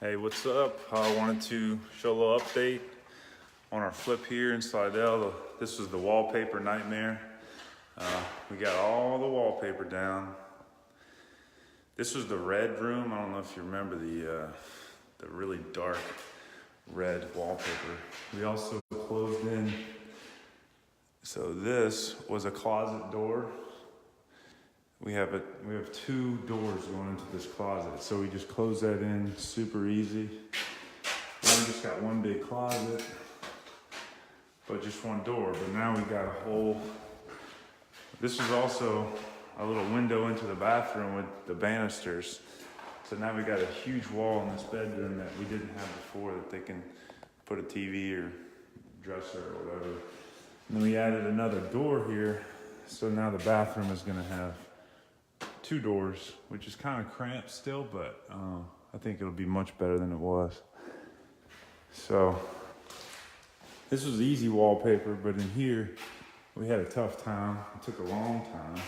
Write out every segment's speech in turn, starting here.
Hey, what's up? I wanted to show a little update on our flip here in Slidell. This was the wallpaper nightmare. We got all the wallpaper down. This was the red room. I don't know if you remember the really dark red wallpaper. We also closed in. So this was a closet door. We have two doors going into this closet. So we just close that in super easy. Now we just got one big closet, but just one door. But now we got a whole, this is also a little window into the bathroom with the banisters. So now we got a huge wall in this bedroom that we didn't have before, that they can put a TV or dresser or whatever. And then we added another door here. So now the bathroom is gonna have two doors, which is kind of cramped still, but I think it'll be much better than it was. So this was easy wallpaper, but in here we had a tough time. It took a long time.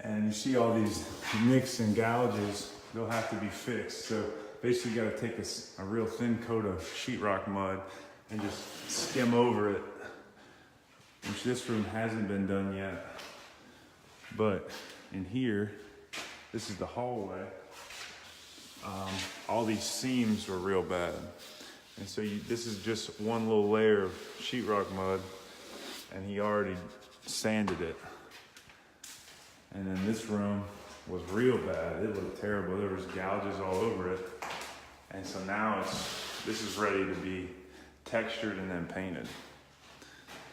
And you see all these nicks and gouges, they'll have to be fixed. So basically you gotta take a real thin coat of sheetrock mud and just skim over it, which this room hasn't been done yet. But in here, this is the hallway. All these seams were real bad. And so this is just one little layer of sheetrock mud, and he already sanded it. And then this room was real bad. It looked terrible. There was gouges all over it. And so now this is ready to be textured and then painted,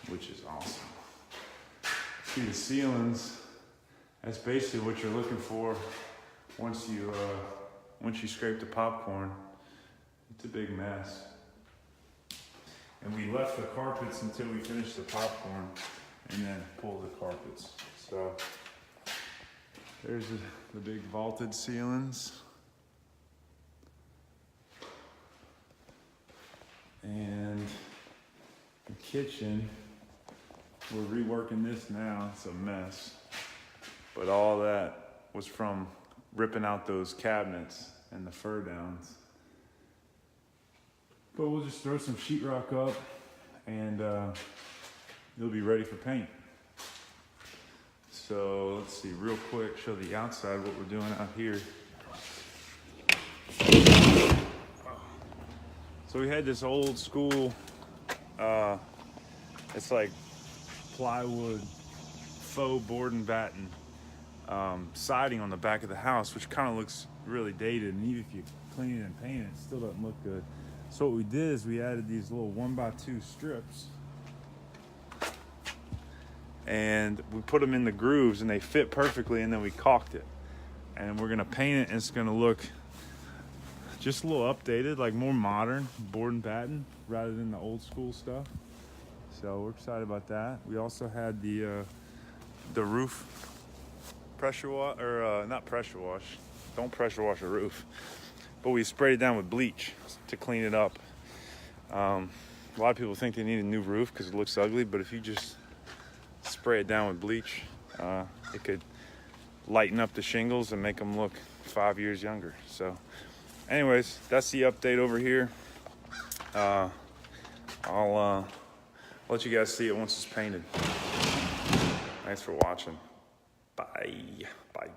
which is awesome. See the ceilings. That's basically what you're looking for once you scrape the popcorn. It's a big mess. And we left the carpets until we finished the popcorn and then pulled the carpets. So there's the big vaulted ceilings. And the kitchen, we're reworking this now. It's a mess. But all that was from ripping out those cabinets and the fur downs. But we'll just throw some sheetrock up and it'll be ready for paint. So let's see, real quick, show the outside what we're doing out here. So we had this old school, it's like plywood, faux board and batten siding on the back of the house, which kind of looks really dated, and even if you clean it and paint it, it still doesn't look good. So what we did is we added these little 1x2 strips, and we put them in the grooves, and they fit perfectly, and then we caulked it. And we're gonna paint it, and it's gonna look just a little updated, like more modern, board and batten, rather than the old school stuff. So we're excited about that. We also had the roof pressure wash, or not pressure wash. Don't pressure wash a roof. But we sprayed it down with bleach to clean it up. A lot of people think they need a new roof because it looks ugly, but if you just spray it down with bleach, it could lighten up the shingles and make them look 5 years younger. So anyways, that's the update over here. I'll let you guys see it once it's painted. Thanks for watching. Bye. Bye.